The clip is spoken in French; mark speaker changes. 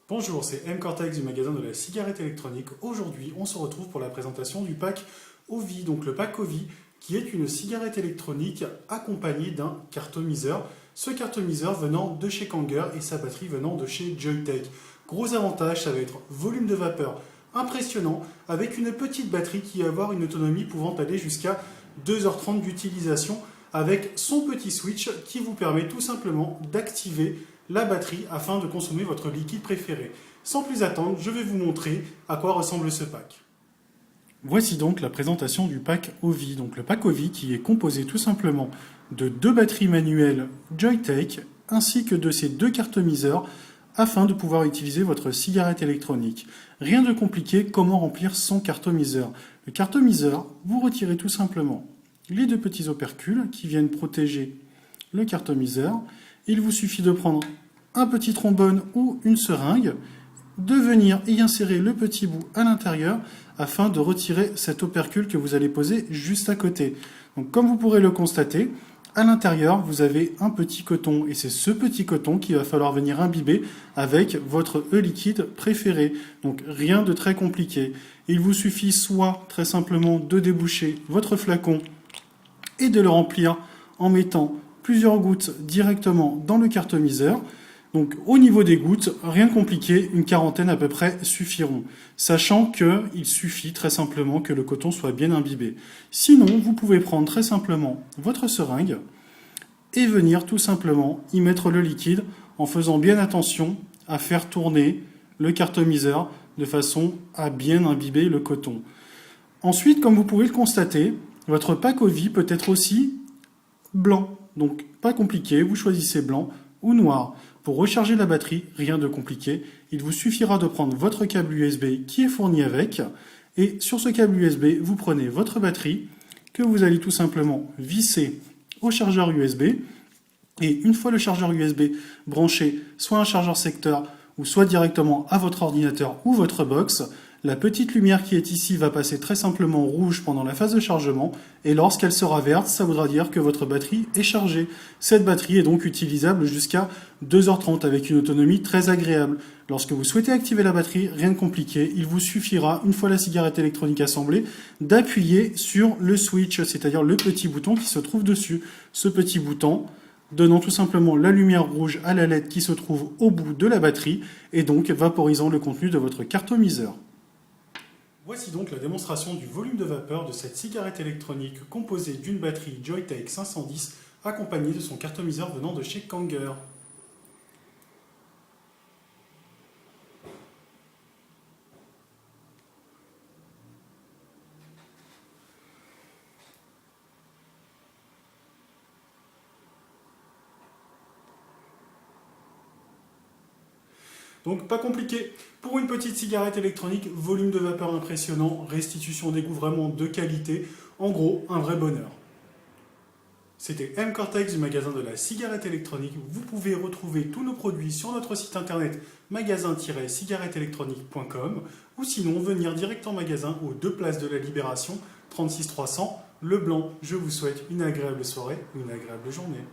Speaker 1: Bonjour, c'est M Cortex du magasin de la cigarette électronique. Aujourd'hui, on se retrouve pour la présentation du pack Ovi. Donc le pack Ovi, qui est une cigarette électronique accompagnée d'un cartomiseur. Ce cartomiseur venant de chez Kanger et sa batterie venant de chez Joyetech. Gros avantage, ça va être volume de vapeur impressionnant, avec une petite batterie qui va avoir une autonomie pouvant aller jusqu'à 2h30 d'utilisation, avec son petit switch qui vous permet tout simplement d'activer la batterie afin de consommer votre liquide préféré. Sans plus attendre, je vais vous montrer à quoi ressemble ce pack. Voici donc la présentation du pack Ovi. Donc le pack Ovi qui est composé tout simplement de 2 batteries manuelles Joyetech ainsi que de ces 2 cartomiseurs afin de pouvoir utiliser votre cigarette électronique. Rien de compliqué, comment remplir son cartomiseur. Le cartomiseur, vous retirez tout simplement les 2 petits opercules qui viennent protéger le cartomiseur. Il vous suffit de prendre un petit trombone ou une seringue, de venir y insérer le petit bout à l'intérieur afin de retirer cet opercule que vous allez poser juste à côté. Donc, comme vous pourrez le constater, à l'intérieur, vous avez un petit coton et c'est ce petit coton qu'il va falloir venir imbiber avec votre liquide préféré. Donc rien de très compliqué. Il vous suffit soit très simplement de déboucher votre flacon et de le remplir en mettant plusieurs gouttes directement dans le cartomiseur. Donc au niveau des gouttes, rien de compliqué, une quarantaine à peu près suffiront, sachant qu'il suffit très simplement que le coton soit bien imbibé. Sinon, vous pouvez prendre très simplement votre seringue et venir tout simplement y mettre le liquide en faisant bien attention à faire tourner le cartomiseur de façon à bien imbiber le coton. Ensuite, comme vous pouvez le constater, votre pack Ovi peut être aussi blanc. Donc pas compliqué, vous choisissez blanc ou noir. Pour recharger la batterie, rien de compliqué. Il vous suffira de prendre votre câble USB qui est fourni avec. Et sur ce câble USB, vous prenez votre batterie que vous allez tout simplement visser au chargeur USB. Et une fois le chargeur USB branché, soit un chargeur secteur ou soit directement à votre ordinateur ou votre box, la petite lumière qui est ici va passer très simplement rouge pendant la phase de chargement et lorsqu'elle sera verte, ça voudra dire que votre batterie est chargée. Cette batterie est donc utilisable jusqu'à 2h30 avec une autonomie très agréable. Lorsque vous souhaitez activer la batterie, rien de compliqué, il vous suffira, une fois la cigarette électronique assemblée, d'appuyer sur le switch, c'est-à-dire le petit bouton qui se trouve dessus. Ce petit bouton donnant tout simplement la lumière rouge à la LED qui se trouve au bout de la batterie et donc vaporisant le contenu de votre cartomiseur. Voici donc la démonstration du volume de vapeur de cette cigarette électronique composée d'une batterie Joyetech 510 accompagnée de son cartomiseur venant de chez Kanger. Donc pas compliqué. Pour une petite cigarette électronique, volume de vapeur impressionnant, restitution d'égout vraiment de qualité. En gros, un vrai bonheur. C'était M Cortex du magasin de la cigarette électronique. Vous pouvez retrouver tous nos produits sur notre site internet magasin-cigaretteélectronique.com ou sinon venir direct en magasin aux 2 places de la Libération, 36 300, Le Blanc. Je vous souhaite une agréable soirée ou une agréable journée.